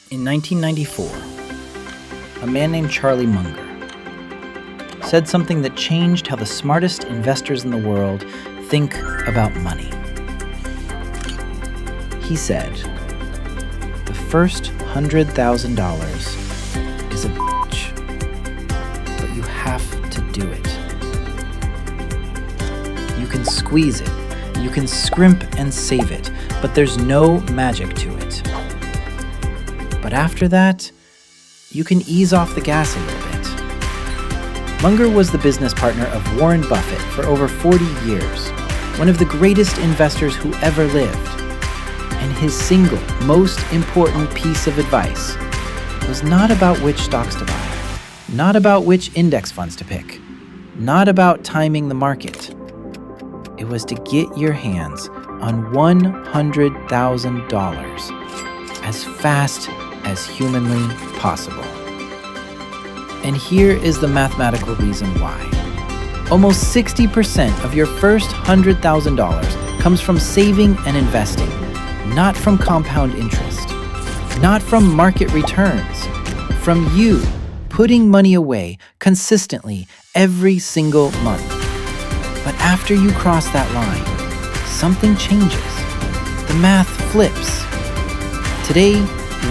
In 1994, a man named Charlie Munger said something that changed how the smartest investors in the world think about money. He said, "The first $100,000 is a bitch, but you have to do it. You can squeeze it, you can scrimp and save it, but there's no magic to it. But after that, you can ease off the gas a little bit." Munger was the business partner of Warren Buffett for over 40 years, one of the greatest investors who ever lived. And his single most important piece of advice was not about which stocks to buy, not about which index funds to pick, not about timing the market. It was to get your hands on $100,000 as fast as humanly possible. And here is the mathematical reason why. Almost 60% of your first $100,000 comes from saving and investing, not from compound interest, not from market returns, from you putting money away consistently every single month. But after you cross that line, something changes. The math flips. Today,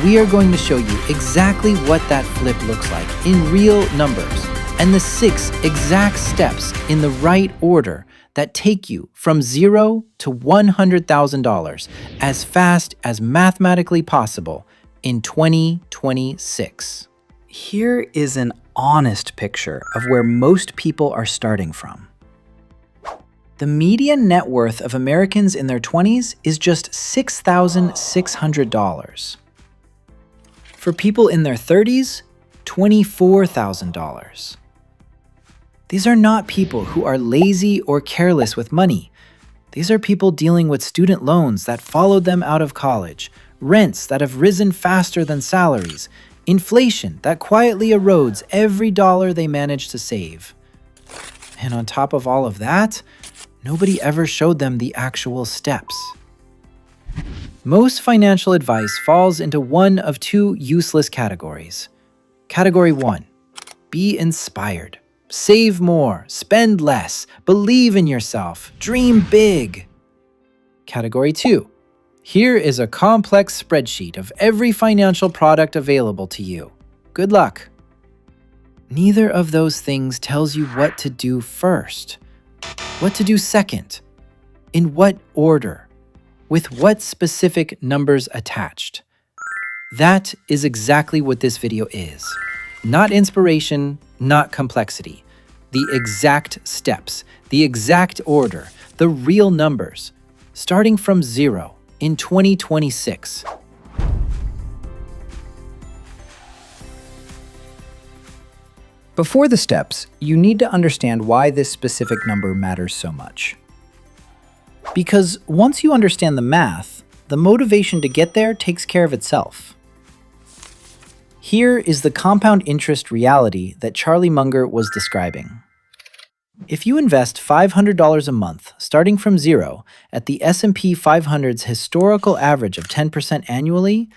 we are going to show you exactly what that flip looks like in real numbers and the 6 exact steps in the right order that take you from $0 to $100,000 as fast as mathematically possible in 2026. Here is an honest picture of where most people are starting from. The median net worth of Americans in their 20s is just $6,600. For people in their 30s, $24,000. These are not people who are lazy or careless with money. These are people dealing with student loans that followed them out of college, rents that have risen faster than salaries, inflation that quietly erodes every dollar they manage to save. And on top of all of that, nobody ever showed them the actual steps. Most financial advice falls into one of 2 useless categories. Category 1, be inspired. Save more, spend less, believe in yourself, dream big. Category 2, here is a complex spreadsheet of every financial product available to you. Good luck. Neither of those things tells you what to do first, what to do second, in what order, with what specific numbers attached. That is exactly what this video is. Not inspiration, not complexity. The exact steps, the exact order, the real numbers, starting from 0 in 2026. Before the steps, you need to understand why this specific number matters so much. Because once you understand the math, the motivation to get there takes care of itself. Here is the compound interest reality that Charlie Munger was describing. If you invest $500 a month, starting from 0, at the S&P 500's historical average of 10% annually,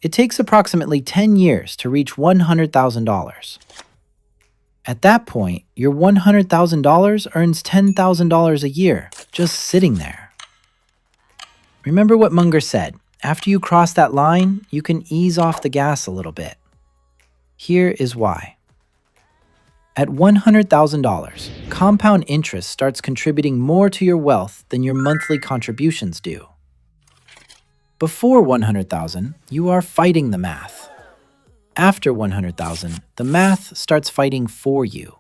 it takes approximately 10 years to reach $100,000. At that point, your $100,000 earns $10,000 a year, just sitting there. Remember what Munger said, after you cross that line, you can ease off the gas a little bit. Here is why. At $100,000, compound interest starts contributing more to your wealth than your monthly contributions do. Before $100,000, you are fighting the math. After $100,000, the math starts fighting for you.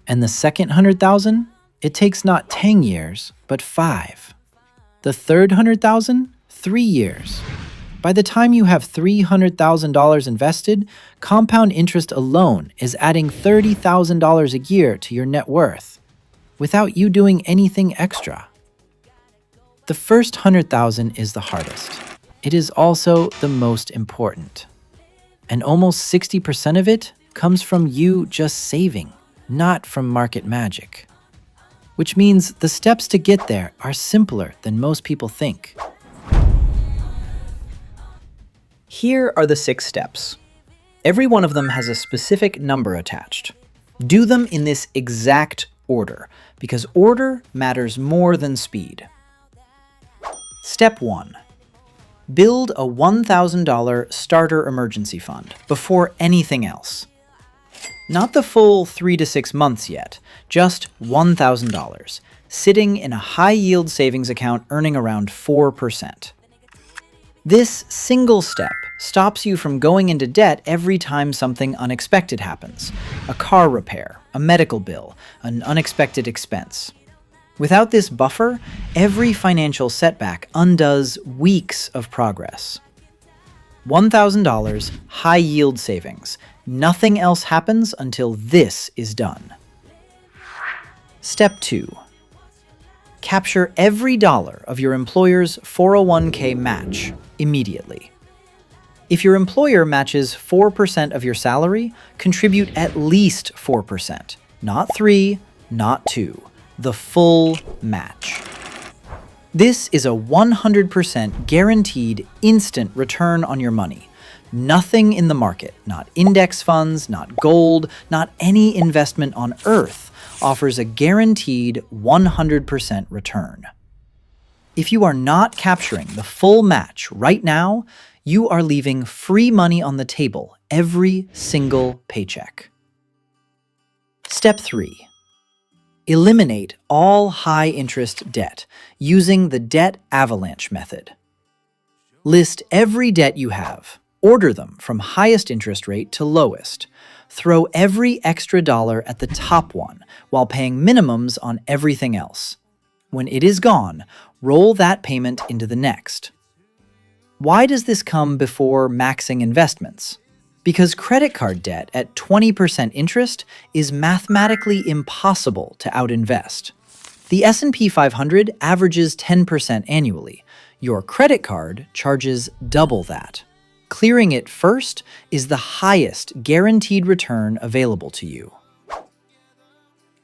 And the second $100,000, it takes not 10 years, but 5. The third $100,000, 3 years. By the time you have $300,000 invested, compound interest alone is adding $30,000 a year to your net worth, without you doing anything extra. The first $100,000 is the hardest. It is also the most important. And almost 60% of it comes from you just saving, not from market magic. Which means the steps to get there are simpler than most people think. Here are the 6 steps. Every one of them has a specific number attached. Do them in this exact order, because order matters more than speed. Step 1. Build a $1,000 starter emergency fund before anything else. Not the full 3 to 6 months yet, just $1,000, sitting in a high-yield savings account earning around 4%. This single step stops you from going into debt every time something unexpected happens: a car repair, a medical bill, an unexpected expense. Without this buffer, every financial setback undoes weeks of progress. $1,000 high-yield savings. Nothing else happens until this is done. Step 2. Capture every dollar of your employer's 401k match immediately. If your employer matches 4% of your salary, contribute at least 4%, not 3, not 2, the full match. This is a 100% guaranteed instant return on your money. Nothing in the market, not index funds, not gold, not any investment on earth, offers a guaranteed 100% return. If you are not capturing the full match right now, you are leaving free money on the table every single paycheck. Step 3. Eliminate all high-interest debt using the debt avalanche method. List every debt you have. Order them from highest interest rate to lowest. Throw every extra dollar at the top one while paying minimums on everything else. When it is gone, roll that payment into the next. Why does this come before maxing investments? Because credit card debt at 20% interest is mathematically impossible to outinvest. The S&P 500 averages 10% annually. Your credit card charges double that. Clearing it first is the highest guaranteed return available to you.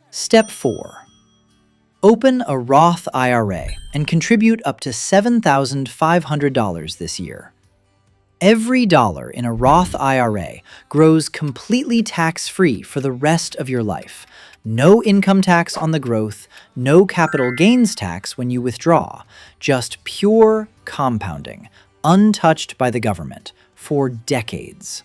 Step 4. Open a Roth IRA and contribute up to $7,500 this year. Every dollar in a Roth IRA grows completely tax-free for the rest of your life. No income tax on the growth, no capital gains tax when you withdraw, just pure compounding, untouched by the government, for decades.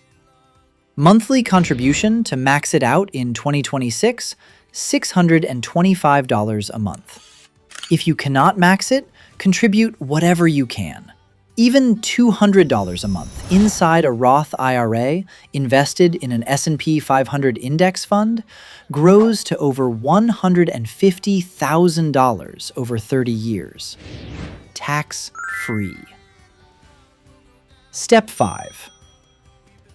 Monthly contribution to max it out in 2026, $625 a month. If you cannot max it, contribute whatever you can. Even $200 a month inside a Roth IRA invested in an S&P 500 index fund grows to over $150,000 over 30 years. Tax-free. Step 5.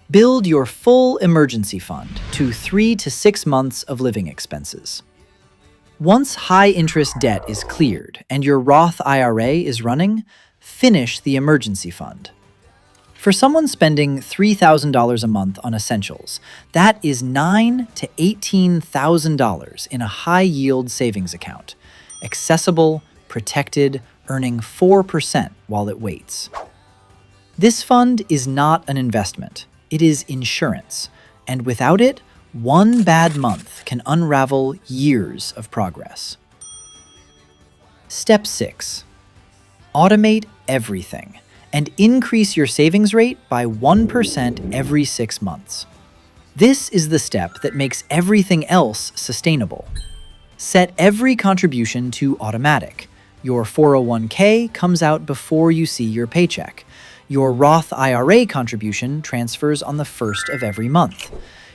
Build your full emergency fund to 3 to 6 months of living expenses. Once high-interest debt is cleared and your Roth IRA is running, finish the emergency fund. For someone spending $3,000 a month on essentials, that is $9,000 to $18,000 in a high-yield savings account, accessible, protected, earning 4% while it waits. This fund is not an investment. It is insurance, and without it, one bad month can unravel years of progress. Step 6. Automate everything and increase your savings rate by 1% every 6 months. This is the step that makes everything else sustainable. Set every contribution to automatic. Your 401k comes out before you see your paycheck. Your Roth IRA contribution transfers on the 1st of every month.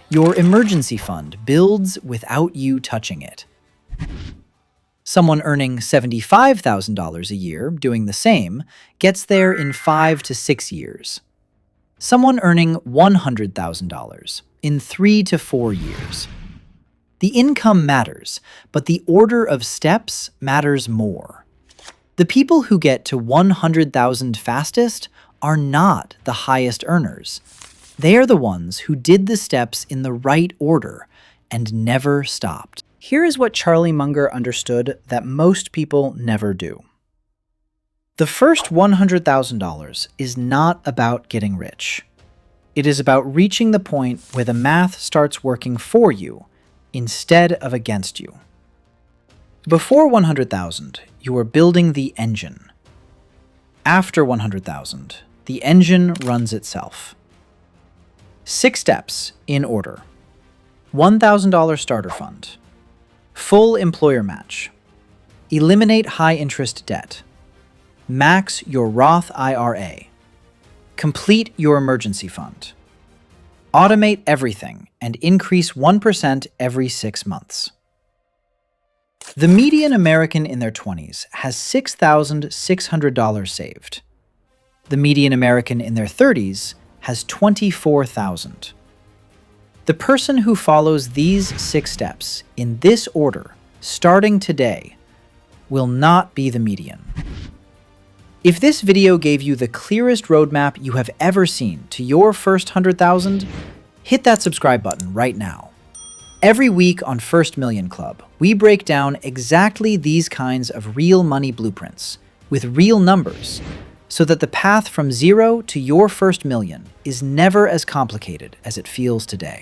Your emergency fund builds without you touching it. Someone earning $75,000 a year doing the same gets there in 5 to 6 years. Someone earning $100,000 in 3 to 4 years. The income matters, but the order of steps matters more. The people who get to $100,000 fastest are not the highest earners. They are the ones who did the steps in the right order and never stopped. Here is what Charlie Munger understood that most people never do. The first $100,000 is not about getting rich. It is about reaching the point where the math starts working for you instead of against you. Before 100,000, you are building the engine. After 100,000, the engine runs itself. 6 steps in order. $1,000 starter fund. Full employer match. Eliminate high-interest debt. Max your Roth IRA. Complete your emergency fund. Automate everything and increase 1% every 6 months. The median American in their 20s has $6,600 saved. The median American in their 30s has $24,000. The person who follows these 6 steps in this order, starting today, will not be the median. If this video gave you the clearest roadmap you have ever seen to your first 100,000, hit that subscribe button right now. Every week on First Million Club, we break down exactly these kinds of real money blueprints with real numbers so that the path from zero to your first million is never as complicated as it feels today.